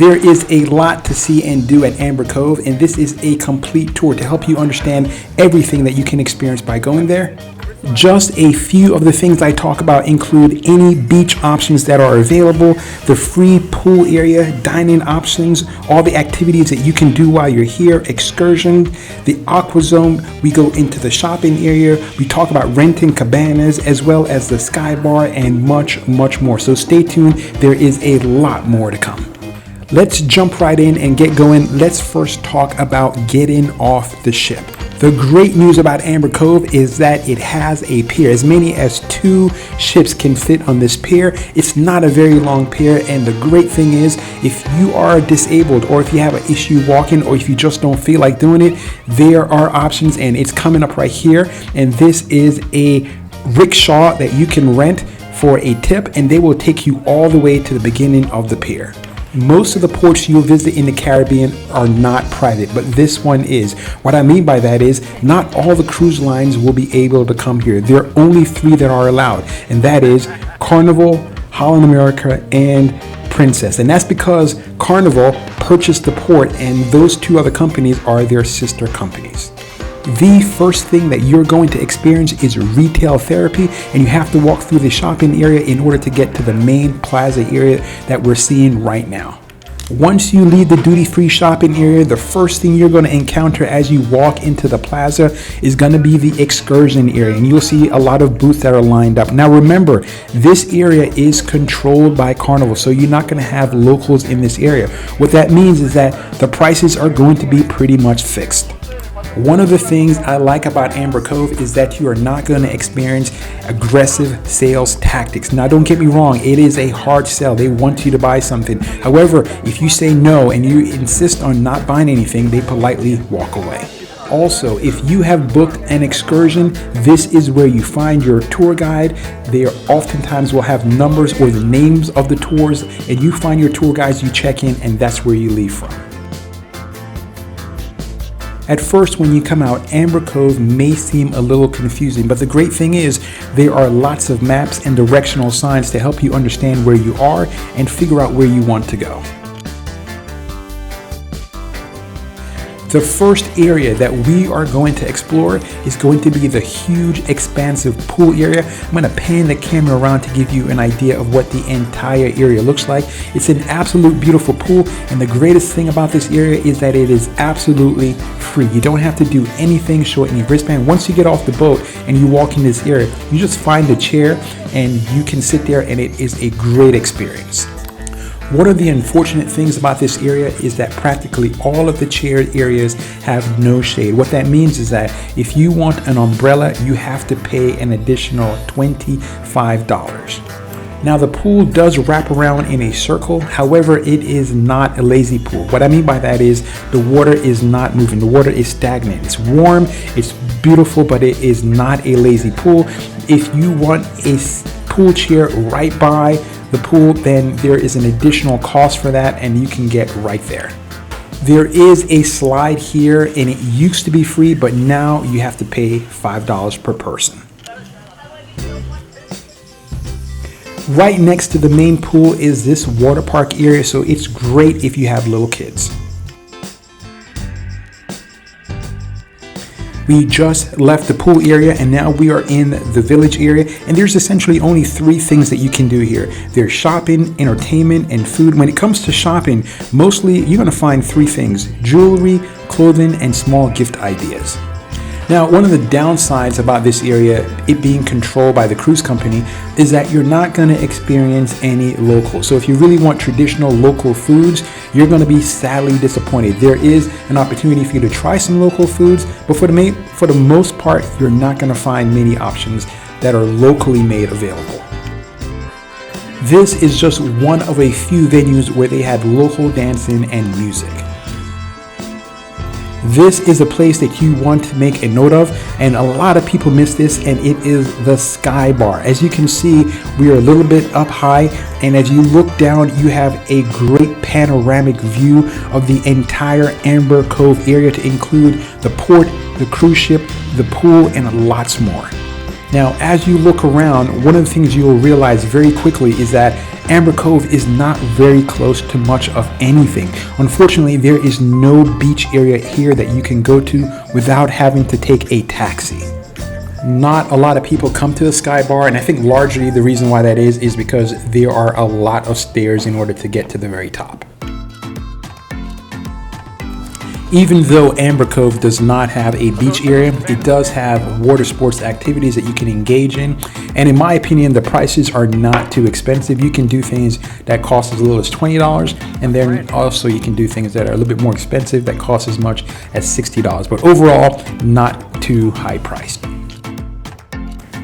There is a lot to see and do at Amber Cove, and this is a complete tour to help you understand everything that you can experience by going there. Just a few of the things I talk about include any beach options that are available, the free pool area, dining options, all the activities that you can do while you're here, excursion, the aqua zone. We go into the shopping area. We talk about renting cabanas as well as the sky bar and much, much more. So stay tuned. There is a lot more to come. Let's jump right in and get going. Let's first talk about getting off the ship. The great news about Amber Cove is that it has a pier. As many as 2 ships can fit on this pier. It's not a very long pier, and the great thing is if you are disabled or if you have an issue walking or if you just don't feel like doing it, there are options, and it's coming up right here. And this is a rickshaw that you can rent for a tip, and they will take you all the way to the beginning of the pier. Most of the ports you'll visit in the Caribbean are not private, but this one is. What I mean by that is not all the cruise lines will be able to come here. There are only 3 that are allowed, and that is Carnival, Holland America, and Princess. And that's because Carnival purchased the port, and those 2 other companies are their sister companies. The first thing that you're going to experience is retail therapy, and you have to walk through the shopping area in order to get to the main plaza area that we're seeing right now. Once you leave the duty-free shopping area, the first thing you're going to encounter as you walk into the plaza is going to be the excursion area, and you'll see a lot of booths that are lined up. Now remember, this area is controlled by Carnival, so you're not going to have locals in this area. What that means is that the prices are going to be pretty much fixed. One of the things I like about Amber Cove is that you are not going to experience aggressive sales tactics. Now, don't get me wrong, it is a hard sell. They want you to buy something. However, if you say no and you insist on not buying anything, they politely walk away. Also, if you have booked an excursion, this is where you find your tour guide. They oftentimes will have numbers or the names of the tours, and you find your tour guides, you check in, and that's where you leave from. At first, when you come out, Amber Cove may seem a little confusing, but the great thing is there are lots of maps and directional signs to help you understand where you are and figure out where you want to go. The first area that we are going to explore is going to be the huge, expansive pool area. I'm going to pan the camera around to give you an idea of what the entire area looks like. It's an absolute beautiful pool, and the greatest thing about this area is that it is absolutely free. You don't have to do anything, show any wristband. Once you get off the boat and you walk in this area, you just find a chair and you can sit there, and it is a great experience. One of the unfortunate things about this area is that practically all of the chair areas have no shade. What that means is that if you want an umbrella, you have to pay an additional $25. Now, the pool does wrap around in a circle. However, it is not a lazy pool. What I mean by that is the water is not moving. The water is stagnant. It's warm, it's beautiful, but it is not a lazy pool. If you want a pool chair right by the pool, then there is an additional cost for that, and you can get right there. There is a slide here, and it used to be free, but now you have to pay $5 per person. Right next to the main pool is this water park area, so it's great if you have little kids. We just left the pool area, and now we are in the village area, and there's essentially only 3 things that you can do here. There's shopping, entertainment, and food. When it comes to shopping, mostly you're going to find 3 things: jewelry, clothing, and small gift ideas. Now, one of the downsides about this area, it being controlled by the cruise company, is that you're not going to experience any local. So if you really want traditional local foods, you're going to be sadly disappointed. There is an opportunity for you to try some local foods, but for the most part, you're not going to find many options that are locally made available. This is just one of a few venues where they have local dancing and music. This is a place that you want to make a note of, and a lot of people miss this, and it is the Sky Bar. As you can see, we are a little bit up high, and as you look down, you have a great panoramic view of the entire Amber Cove area, to include the port, the cruise ship, the pool, and lots more. Now, as you look around, one of the things you will realize very quickly is that Amber Cove is not very close to much of anything. Unfortunately, there is no beach area here that you can go to without having to take a taxi. Not a lot of people come to the Sky Bar, and I think largely the reason why that is because there are a lot of stairs in order to get to the very top. Even though Amber Cove does not have a beach area, it does have water sports activities that you can engage in. And in my opinion, the prices are not too expensive. You can do things that cost as little as $20, and then also you can do things that are a little bit more expensive that cost as much as $60. But overall, not too high priced.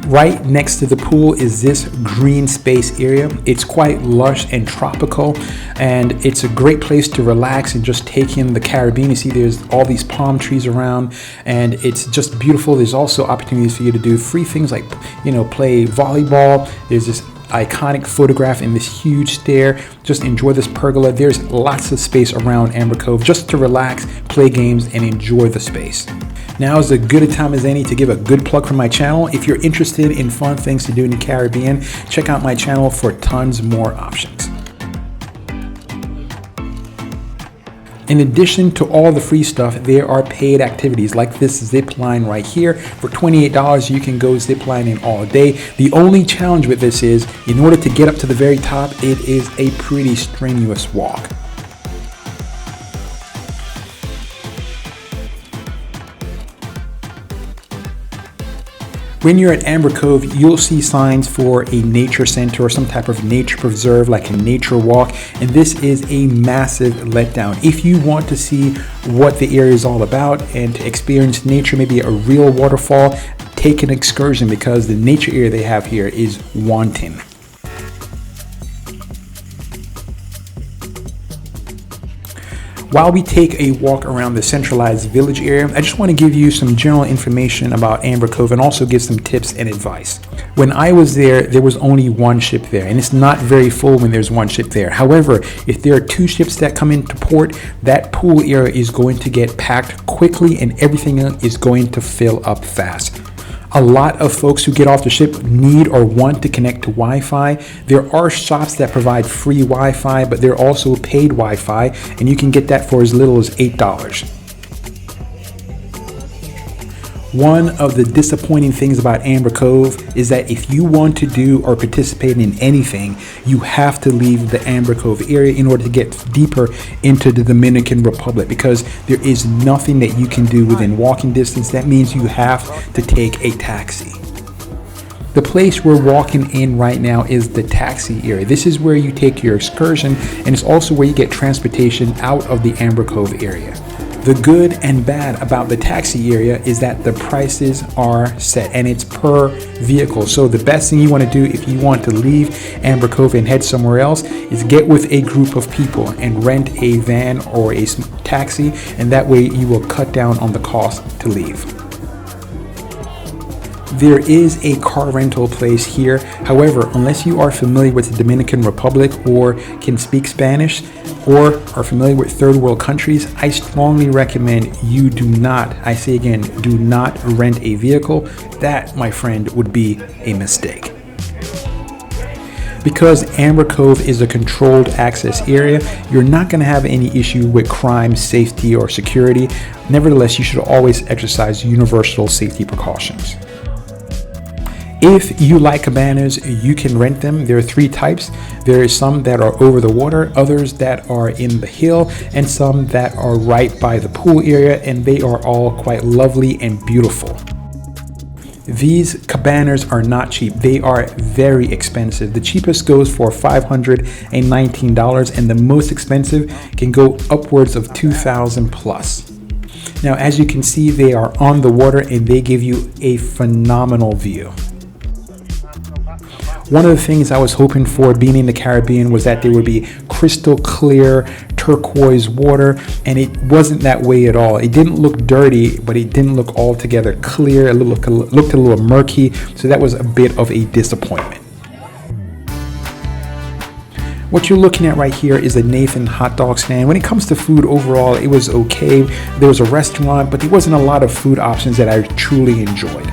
Right next to the pool is this green space area. It's quite lush and tropical, and it's a great place to relax and just take in the Caribbean. You see there's all these palm trees around, and it's just beautiful. There's also opportunities for you to do free things like, play volleyball. There's this iconic photograph in this huge stair. Just enjoy this pergola. There's lots of space around Amber Cove just to relax, play games, and enjoy the space. Now is as good a time as any to give a good plug for my channel. If you're interested in fun things to do in the Caribbean, check out my channel for tons more options. In addition to all the free stuff, there are paid activities like this zip line right here. For $28, you can go zip lining all day. The only challenge with this is, in order to get up to the very top, it is a pretty strenuous walk. When you're at Amber Cove, you'll see signs for a nature center or some type of nature preserve like a nature walk, and this is a massive letdown. If you want to see what the area is all about and to experience nature, maybe a real waterfall, take an excursion because the nature area they have here is wanting. While we take a walk around the centralized village area, I just want to give you some general information about Amber Cove and also give some tips and advice. When I was there was only one ship there, and it's not very full when there's one ship there. However, if there are two ships that come into port, that pool area is going to get packed quickly and everything is going to fill up fast. A lot of folks who get off the ship need or want to connect to Wi-Fi. There are shops that provide free Wi-Fi, but there are also paid Wi-Fi, and you can get that for as little as $8. One of the disappointing things about Amber Cove is that if you want to do or participate in anything, you have to leave the Amber Cove area in order to get deeper into the Dominican Republic, because there is nothing that you can do within walking distance. That means you have to take a taxi. The place we're walking in right now is the taxi area. This is where you take your excursion, and it's also where you get transportation out of the Amber Cove area. The good and bad about the taxi area is that the prices are set and it's per vehicle. So the best thing you want to do if you want to leave Amber Cove and head somewhere else is get with a group of people and rent a van or a taxi, and that way you will cut down on the cost to leave. There is a car rental place here. However, unless you are familiar with the Dominican Republic or can speak Spanish or are familiar with third world countries, I strongly recommend you do not, I say again, do not rent a vehicle. That, my friend, would be a mistake. Because Amber Cove is a controlled access area, you're not going to have any issue with crime, safety, or security. Nevertheless, you should always exercise universal safety precautions. If you like cabanas, you can rent them. There are three types. There is some that are over the water, others that are in the hill, and some that are right by the pool area, and they are all quite lovely and beautiful. These cabanas are not cheap. They are very expensive. The cheapest goes for $519, and the most expensive can go upwards of $2,000 plus. Now, as you can see, they are on the water and they give you a phenomenal view. One of the things I was hoping for being in the Caribbean was that there would be crystal clear turquoise water, and it wasn't that way at all. It didn't look dirty, but it didn't look altogether clear. It looked a little murky, so that was a bit of a disappointment. What you're looking at right here is a Nathan hot dog stand. When it comes to food overall, it was okay. There was a restaurant, but there wasn't a lot of food options that I truly enjoyed.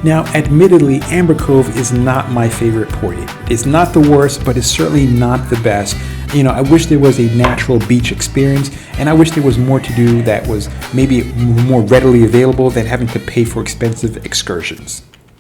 Now, admittedly, Amber Cove is not my favorite port. It's not the worst, but it's certainly not the best. I wish there was a natural beach experience, and I wish there was more to do that was maybe more readily available than having to pay for expensive excursions.